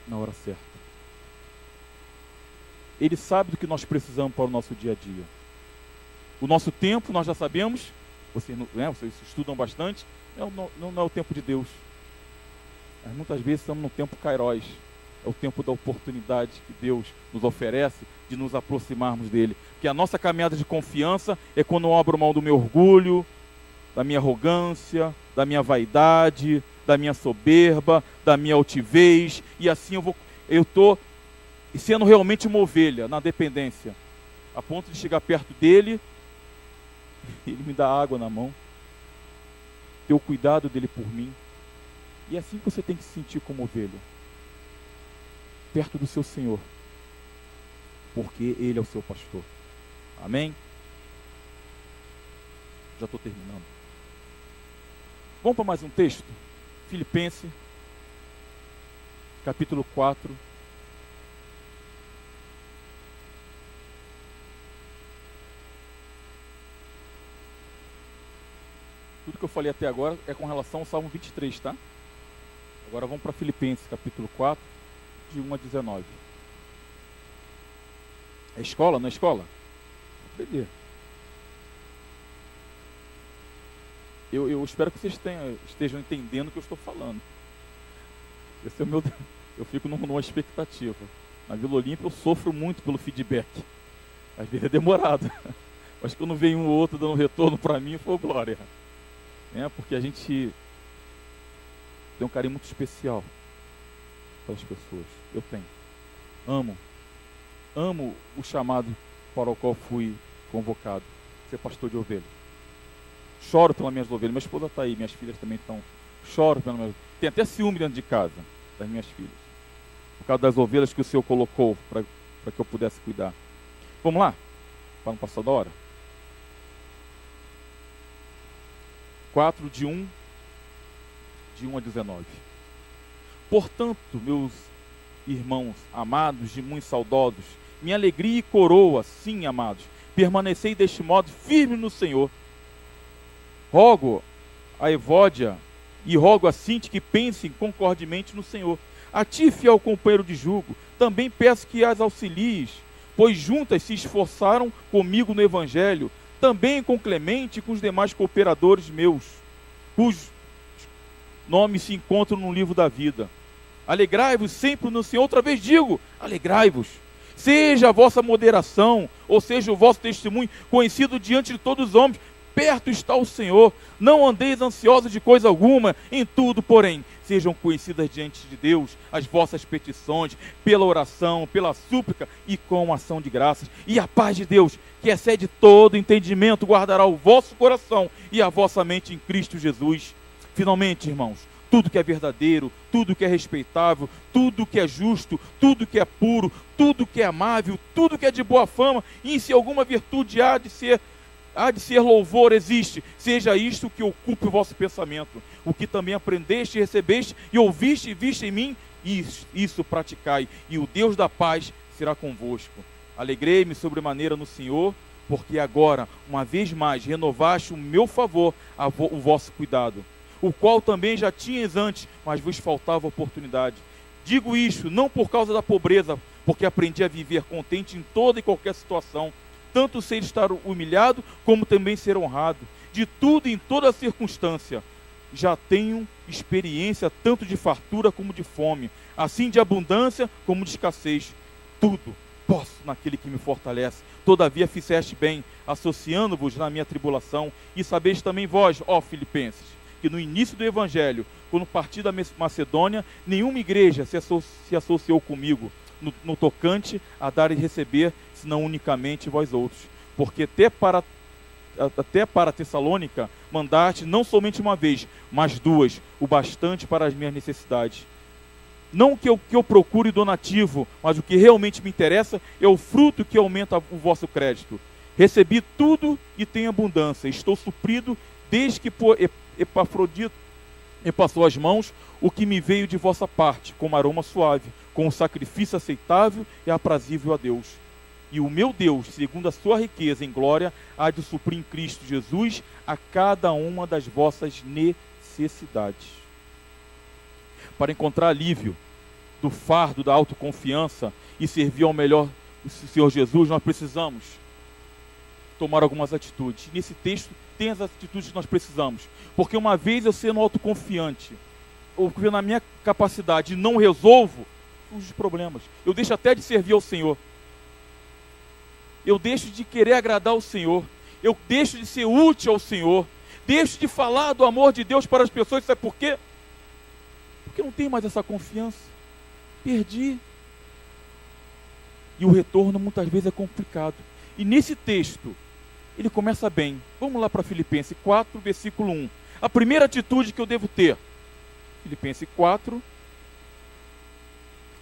Speaker 1: na hora certa. Ele sabe do que nós precisamos para o nosso dia a dia. O nosso tempo, nós já sabemos, vocês estudam bastante, não é o tempo de Deus. Mas muitas vezes estamos no tempo Kairos. É o tempo da oportunidade que Deus nos oferece de nos aproximarmos dele. Porque a nossa caminhada de confiança é quando eu abro mão do meu orgulho, da minha arrogância, da minha vaidade, da minha soberba, da minha altivez, e assim eu estou sendo realmente uma ovelha na dependência, a ponto de chegar perto dele, ele me dá água na mão, ter o cuidado dele por mim, e é assim que você tem que se sentir como ovelha, perto do seu Senhor, porque ele é o seu pastor. Amém? Já estou terminando. Vamos para mais um texto? Filipenses, capítulo 4. Tudo que eu falei até agora é com relação ao Salmo 23, tá? Agora vamos para Filipenses, capítulo 4, de 1 a 19. É escola? Não é escola? Vou aprender. Eu espero que vocês estejam entendendo o que eu estou falando. Esse é o meu... Eu fico numa expectativa. Na Vila Olímpia eu sofro muito pelo feedback. Às vezes é demorado. Mas quando vem um ou outro dando retorno para mim, foi glória. Porque a gente tem um carinho muito especial pelas pessoas. Eu tenho. Amo o chamado para o qual fui convocado. Ser pastor de ovelhas. Choro pelas minhas ovelhas. Minha esposa está aí, minhas filhas também estão. Choro pelas minhas ovelhas. Tem até ciúme dentro de casa das minhas filhas. Por causa das ovelhas que o Senhor colocou para que eu pudesse cuidar. Vamos lá? Para não passar da hora. 4 de 1 a 19. Portanto, meus irmãos amados e muito saudosos, minha alegria e coroa, sim, amados, permanecei deste modo firme no Senhor. Rogo a Evódia e rogo a Sinti que pensem concordemente no Senhor. A ti, fiel companheiro de jugo, também peço que as auxilies, pois juntas se esforçaram comigo no Evangelho, também com Clemente e com os demais cooperadores meus, cujos nomes se encontram no livro da vida. Alegrai-vos sempre no Senhor. Outra vez digo, alegrai-vos. Seja a vossa moderação, ou seja o vosso testemunho, conhecido diante de todos os homens. Perto está o Senhor. Não andeis ansiosos de coisa alguma, em tudo, porém, sejam conhecidas diante de Deus as vossas petições, pela oração, pela súplica e com ação de graças. E a paz de Deus, que excede todo entendimento, guardará o vosso coração e a vossa mente em Cristo Jesus. Finalmente, irmãos, tudo que é verdadeiro, tudo que é respeitável, tudo que é justo, tudo que é puro, tudo que é amável, tudo que é de boa fama, e se alguma virtude há de ser louvor, existe, seja isto que ocupe o vosso pensamento. O que também aprendeste, recebeste e ouviste e viste em mim, isso praticai, e o Deus da paz será convosco. Alegrei-me sobremaneira no Senhor, porque agora, uma vez mais, renovaste o meu favor, o vosso cuidado, o qual também já tinhas antes, mas vos faltava oportunidade. Digo isto não por causa da pobreza, porque aprendi a viver contente em toda e qualquer situação, tanto ser estar humilhado, como também ser honrado. De tudo e em toda circunstância, já tenho experiência tanto de fartura como de fome, assim de abundância como de escassez. Tudo posso naquele que me fortalece. Todavia fizeste bem, associando-vos na minha tribulação, e sabeis também vós, ó Filipenses, que no início do Evangelho, quando parti da Macedônia, nenhuma igreja se associou comigo no tocante a dar e receber, senão unicamente vós outros. Porque até para Tessalônica mandaste não somente uma vez, mas duas, o bastante para as minhas necessidades. Não que eu procure donativo, mas o que realmente me interessa é o fruto que aumenta o vosso crédito. Recebi tudo e tenho abundância. Estou suprido desde que por Epafrodito me passou as mãos o que me veio de vossa parte, como aroma suave, com um sacrifício aceitável e aprazível a Deus. E o meu Deus, segundo a sua riqueza em glória, há de suprir em Cristo Jesus a cada uma das vossas necessidades. Para encontrar alívio do fardo da autoconfiança e servir ao melhor o Senhor Jesus, nós precisamos tomar algumas atitudes. Nesse texto tem as atitudes que nós precisamos. Porque uma vez eu sendo autoconfiante, ou que na minha capacidade não resolvo, surgem os problemas. Eu deixo até de servir ao Senhor. Eu deixo de querer agradar ao Senhor. Eu deixo de ser útil ao Senhor. Deixo de falar do amor de Deus para as pessoas. Sabe por quê? Porque eu não tenho mais essa confiança. Perdi. E o retorno muitas vezes é complicado. E nesse texto, ele começa bem. Vamos lá para Filipenses 4, versículo 1. A primeira atitude que eu devo ter. Filipenses 4,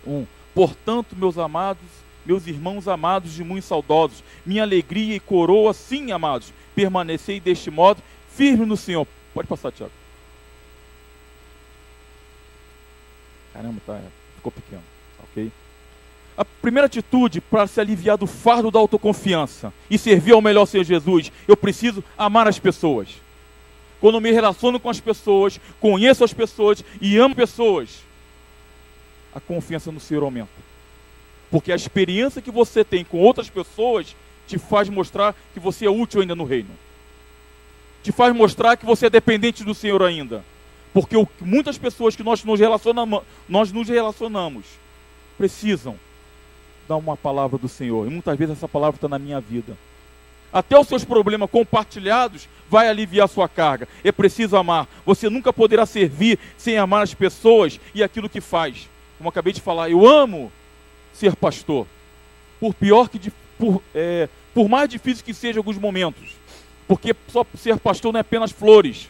Speaker 1: 1. Portanto, meus irmãos amados e muito saudosos, minha alegria e coroa, sim, amados, permanecei deste modo, firme no Senhor. Pode passar, Tiago. Caramba, ficou pequeno, ok? A primeira atitude para se aliviar do fardo da autoconfiança e servir ao melhor Senhor Jesus, eu preciso amar as pessoas. Quando eu me relaciono com as pessoas, conheço as pessoas e amo pessoas, a confiança no Senhor aumenta. Porque a experiência que você tem com outras pessoas te faz mostrar que você é útil ainda no reino. Te faz mostrar que você é dependente do Senhor ainda. Porque muitas pessoas que nós nos relacionamos precisam dar uma palavra do Senhor. E muitas vezes essa palavra está na minha vida. Até os seus problemas compartilhados vai aliviar a sua carga. É preciso amar. Você nunca poderá servir sem amar as pessoas e aquilo que faz. Como eu acabei de falar, eu amo ser pastor. Por mais difícil que seja em alguns momentos. Porque só ser pastor não é apenas flores.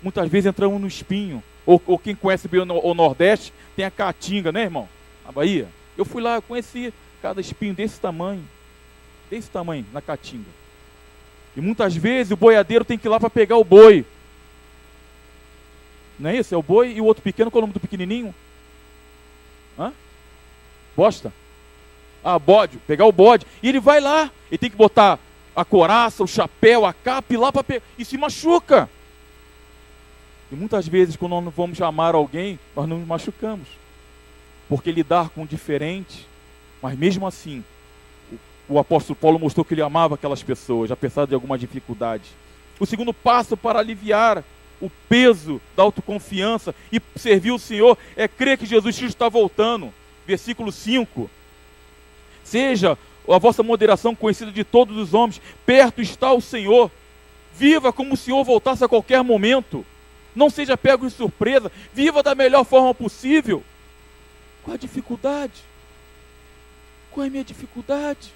Speaker 1: Muitas vezes entramos no espinho. Ou quem conhece bem o Nordeste, tem a caatinga, né, irmão? Na Bahia. Eu fui lá, eu conheci cada espinho desse tamanho, na caatinga. E muitas vezes o boiadeiro tem que ir lá para pegar o boi. Não é isso? É o boi e o outro pequeno, qual é o nome do pequenininho? Bosta? Bode, pegar o bode. E ele vai lá, ele tem que botar a couraça, o chapéu, a capa, e lá para pegar, e se machuca. E muitas vezes, quando nós vamos amar alguém, nós não nos machucamos. Porque lidar com o diferente, mas mesmo assim, o apóstolo Paulo mostrou que ele amava aquelas pessoas, apesar de alguma dificuldade. O segundo passo para aliviar o peso da autoconfiança e servir o Senhor é crer que Jesus Cristo está voltando. Versículo 5. Seja a vossa moderação conhecida de todos os homens, perto está o Senhor. Viva como se o Senhor voltasse a qualquer momento. Não seja pego de surpresa. Viva da melhor forma possível. Qual a dificuldade? Qual é a minha dificuldade?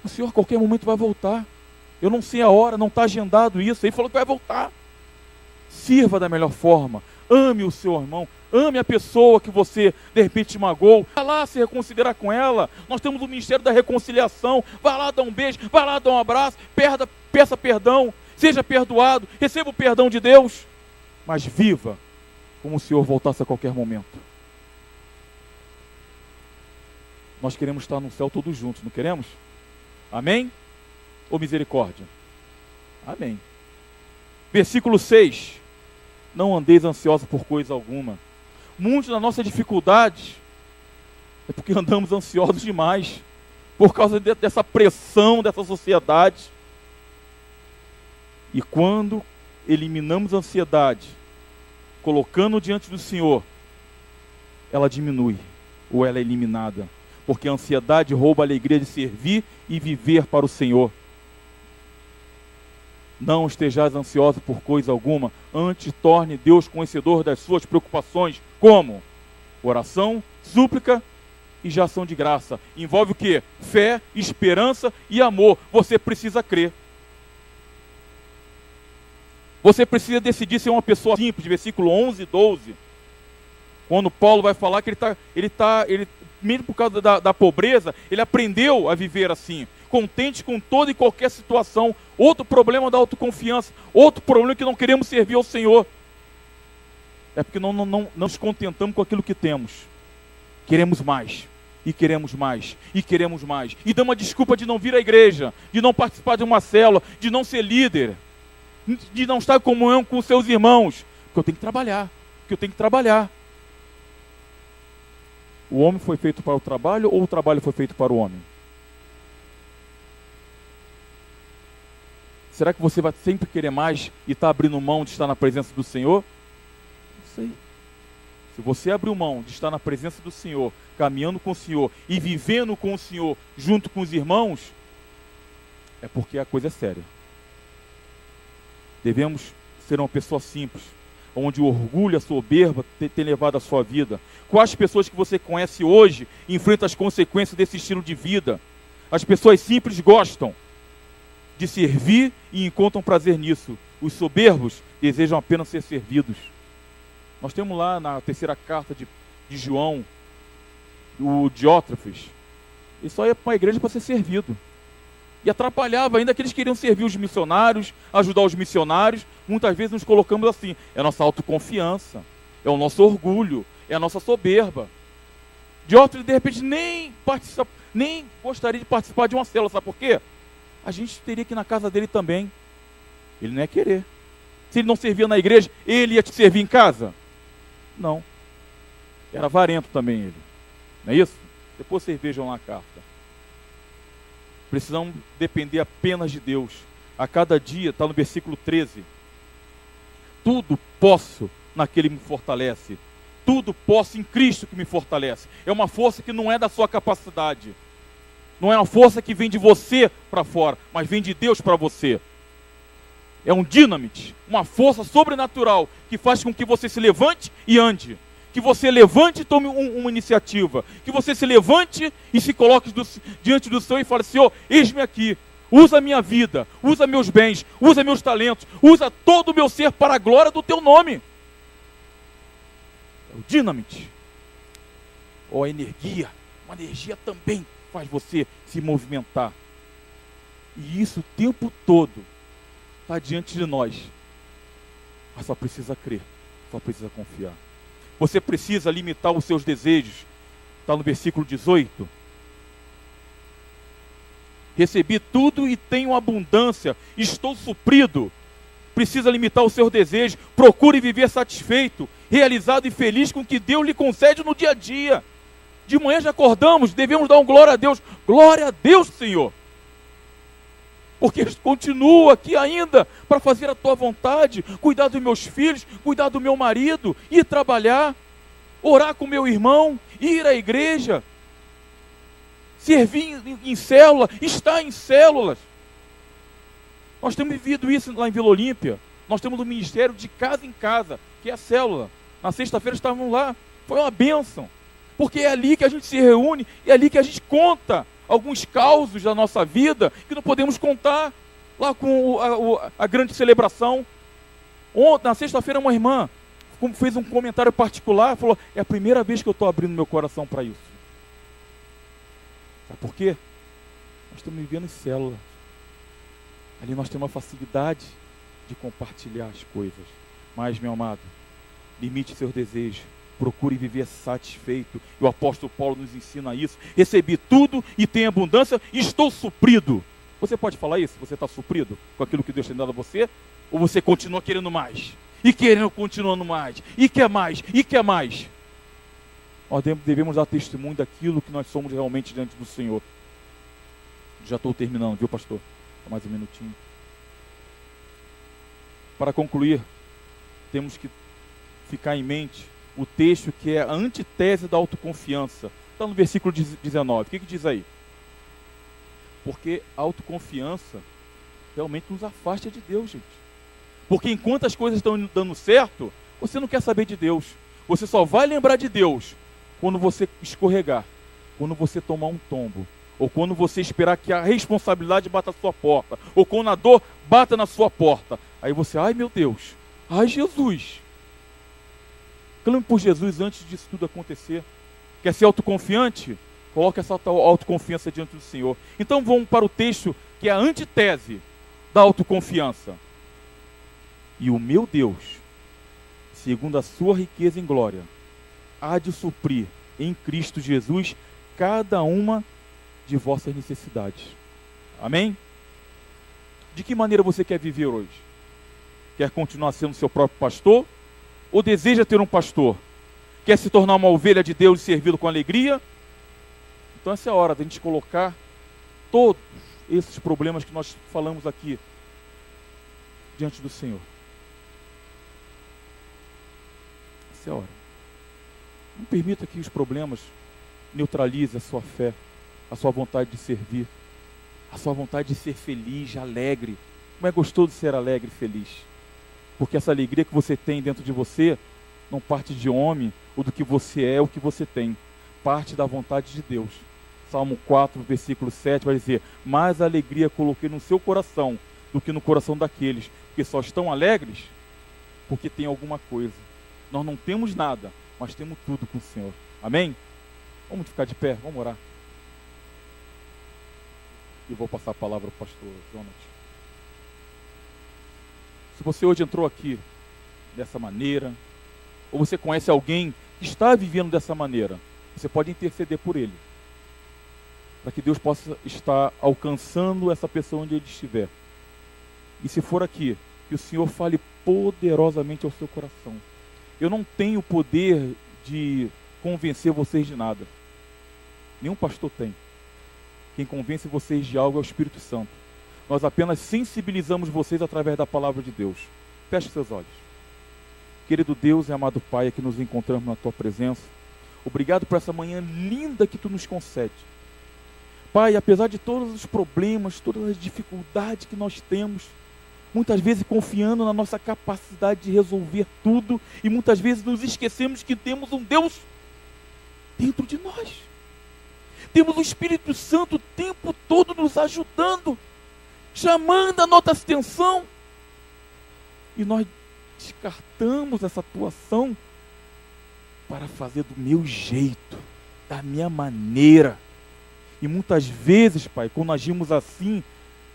Speaker 1: O Senhor a qualquer momento vai voltar. Eu não sei a hora, não está agendado isso. Ele falou que vai voltar. Sirva da melhor forma. Ame o seu irmão. Ame a pessoa que você, de repente, magoou. Vá lá se reconciliar com ela. Nós temos o Ministério da Reconciliação. Vá lá dar um beijo, vá lá dar um abraço. Peça perdão. Seja perdoado. Receba o perdão de Deus. Mas viva como se o Senhor voltasse a qualquer momento. Nós queremos estar no céu todos juntos, não queremos? Amém? Ou misericórdia? Amém. Versículo 6. Não andeis ansiosos por coisa alguma. Muitas das nossas dificuldades é porque andamos ansiosos demais, por causa dessa pressão dessa sociedade. E quando eliminamos a ansiedade, colocando diante do Senhor, ela diminui, ou ela é eliminada. Porque a ansiedade rouba a alegria de servir e viver para o Senhor. Não estejais ansiosos por coisa alguma, antes torne Deus conhecedor das suas preocupações. Como? Oração, súplica e já ação de graça. Envolve o quê? Fé, esperança e amor. Você precisa crer. Você precisa decidir ser uma pessoa simples. Versículo 11 e 12. Quando Paulo vai falar que ele mesmo por causa da pobreza, ele aprendeu a viver assim, contente com toda e qualquer situação. Outro problema da autoconfiança, outro problema que não queremos servir ao Senhor, é porque não nos contentamos com aquilo que temos. Queremos mais, e queremos mais, e queremos mais, e damos uma desculpa de não vir à igreja, de não participar de uma célula, de não ser líder, de não estar em comunhão com os seus irmãos, porque eu tenho que trabalhar, O homem foi feito para o trabalho ou o trabalho foi feito para o homem? Será que você vai sempre querer mais e está abrindo mão de estar na presença do Senhor? Não sei. Se você abriu mão de estar na presença do Senhor, caminhando com o Senhor e vivendo com o Senhor junto com os irmãos, é porque a coisa é séria. Devemos ser uma pessoa simples, onde o orgulho e a soberba tem levado a sua vida. Quais pessoas que você conhece hoje enfrentam as consequências desse estilo de vida? As pessoas simples gostam de servir e encontram prazer nisso. Os soberbos desejam apenas ser servidos. Nós temos lá na terceira carta de João, o Diótrefes. Ele só ia para a igreja para ser servido. E atrapalhava ainda que eles queriam servir os missionários, ajudar os missionários. Muitas vezes nos colocamos assim. É a nossa autoconfiança, é o nosso orgulho, é a nossa soberba. Diótrefes, de repente, nem gostaria de participar de uma célula. Sabe por quê? A gente teria que ir na casa dele também. Ele não ia querer. Se ele não servia na igreja, ele ia te servir em casa? Não. Era avarento também ele. Não é isso? Depois vocês vejam lá a carta. Precisamos depender apenas de Deus. A cada dia, está no versículo 13. Tudo posso naquele que me fortalece. Tudo posso em Cristo que me fortalece. É uma força que não é da sua capacidade. Não é uma força que vem de você para fora, mas vem de Deus para você. É um dínamite, uma força sobrenatural que faz com que você se levante e ande. Que você levante e tome uma iniciativa. Que você se levante e se coloque diante do Senhor e fale: Senhor, eis-me aqui. Usa a minha vida, usa meus bens, usa meus talentos, usa todo o meu ser para a glória do teu nome. É o dínamite. Ou a energia. Uma energia também faz você se movimentar. E isso o tempo todo está diante de nós. Mas só precisa crer, só precisa confiar. Você precisa limitar os seus desejos. Está no versículo 18. Recebi tudo e tenho abundância. Estou suprido. Precisa limitar os seus desejos. Procure viver satisfeito, realizado e feliz com o que Deus lhe concede no dia a dia. De manhã já acordamos, devemos dar um glória a Deus. Glória a Deus, Senhor. Porque Ele continua aqui ainda para fazer a tua vontade, cuidar dos meus filhos, cuidar do meu marido, ir trabalhar, orar com meu irmão, ir à igreja, servir em célula, estar em células. Nós temos vivido isso lá em Vila Olímpia. Nós temos um ministério de casa em casa, que é a célula. Na sexta-feira estávamos lá, foi uma bênção. Porque é ali que a gente se reúne, é ali que a gente conta alguns causos da nossa vida que não podemos contar lá com a grande celebração, Na sexta-feira, uma irmã fez um comentário particular, falou, é a primeira vez que eu estou abrindo meu coração para isso. Sabe por quê? Nós estamos vivendo em célula. Ali nós temos uma facilidade de compartilhar as coisas. Mas, meu amado, limite seus desejos. Procure viver satisfeito. E o apóstolo Paulo nos ensina isso. Recebi tudo e tenho abundância e estou suprido. Você pode falar isso? Você está suprido com aquilo que Deus tem dado a você? Ou você continua querendo mais? E querendo, continuando mais? E quer mais? E quer mais? Nós devemos dar testemunho daquilo que nós somos realmente diante do Senhor. Já estou terminando, viu, pastor? Mais um minutinho. Para concluir, temos que ficar em mente o texto que é a antitese da autoconfiança. Está no versículo 19. O que diz aí? Porque a autoconfiança realmente nos afasta de Deus, gente. Porque enquanto as coisas estão dando certo, você não quer saber de Deus. Você só vai lembrar de Deus quando você escorregar, quando você tomar um tombo, ou quando você esperar que a responsabilidade bata a sua porta, ou quando a dor bata na sua porta. Aí você, ai meu Deus, ai Jesus. Clame por Jesus antes disso tudo acontecer. Quer ser autoconfiante? Coloque essa autoconfiança diante do Senhor. Então vamos para o texto que é a antitese da autoconfiança. E o meu Deus, segundo a sua riqueza em glória, há de suprir em Cristo Jesus cada uma de vossas necessidades. Amém? De que maneira você quer viver hoje? Quer continuar sendo seu próprio pastor? Ou deseja ter um pastor? Quer se tornar uma ovelha de Deus e servi-lo com alegria? Então essa é a hora de a gente colocar todos esses problemas que nós falamos aqui diante do Senhor. Essa é a hora. Não permita que os problemas neutralizem a sua fé, a sua vontade de servir, a sua vontade de ser feliz, alegre. Como é gostoso ser alegre e feliz. Porque essa alegria que você tem dentro de você não parte de homem ou do que você é ou que você tem. Parte da vontade de Deus. Salmo 4, versículo 7 vai dizer: mais alegria coloquei no seu coração do que no coração daqueles que só estão alegres porque tem alguma coisa. Nós não temos nada, mas temos tudo com o Senhor. Amém? Vamos ficar de pé, vamos orar. E vou passar a palavra para o pastor Jonas. Se você hoje entrou aqui dessa maneira, ou você conhece alguém que está vivendo dessa maneira, você pode interceder por ele, para que Deus possa estar alcançando essa pessoa onde ele estiver. E se for aqui, que o Senhor fale poderosamente ao seu coração. Eu não tenho poder de convencer vocês de nada. Nenhum pastor tem. Quem convence vocês de algo é o Espírito Santo. Nós apenas sensibilizamos vocês através da palavra de Deus. Feche seus olhos. Querido Deus e amado Pai, aqui nos encontramos na Tua presença. Obrigado por essa manhã linda que Tu nos concede. Pai, apesar de todos os problemas, todas as dificuldades que nós temos, muitas vezes confiando na nossa capacidade de resolver tudo, e muitas vezes nos esquecemos que temos um Deus dentro de nós. Temos o Espírito Santo o tempo todo nos ajudando, chamando a nossa atenção, e nós descartamos essa atuação para fazer do meu jeito, da minha maneira. E muitas vezes, Pai, quando agimos assim,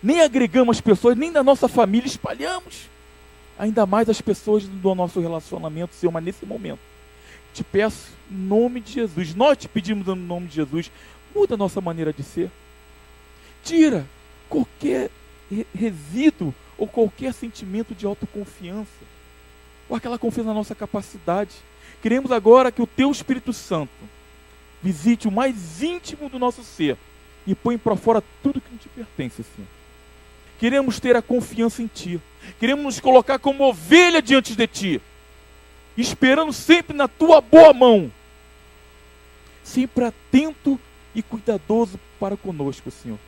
Speaker 1: nem agregamos as pessoas, nem da nossa família espalhamos, ainda mais as pessoas do nosso relacionamento, Senhor. Mas nesse momento, te peço, em nome de Jesus, nós te pedimos em nome de Jesus, muda a nossa maneira de ser, tira qualquer resíduo ou qualquer sentimento de autoconfiança, ou aquela confiança na nossa capacidade. Queremos agora que o Teu Espírito Santo visite o mais íntimo do nosso ser e põe para fora tudo que não te pertence, Senhor. Queremos ter a confiança em Ti. Queremos nos colocar como ovelha diante de Ti, esperando sempre na Tua boa mão, sempre atento e cuidadoso para conosco, Senhor.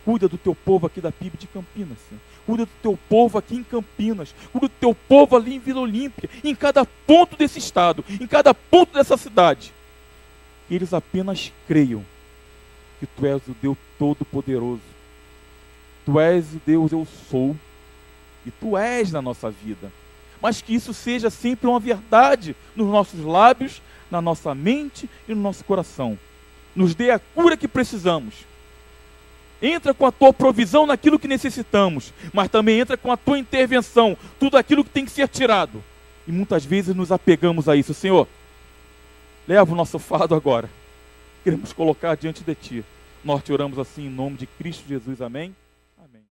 Speaker 1: Cuida do Teu povo aqui da PIB de Campinas, Senhor. Cuida do Teu povo aqui em Campinas. Cuida do Teu povo ali em Vila Olímpia, em cada ponto desse estado, em cada ponto dessa cidade. Que eles apenas creiam que Tu és o Deus Todo-Poderoso. Tu és o Deus eu sou, e Tu és na nossa vida. mas que isso seja sempre uma verdade nos nossos lábios, na nossa mente e no nosso coração. Nos dê a cura que precisamos. Entra com a tua provisão naquilo que necessitamos, mas também entra com a tua intervenção, tudo aquilo que tem que ser tirado. E muitas vezes nos apegamos a isso. Senhor, leva o nosso fardo agora. Queremos colocar diante de Ti. Nós te oramos assim em nome de Cristo Jesus. Amém.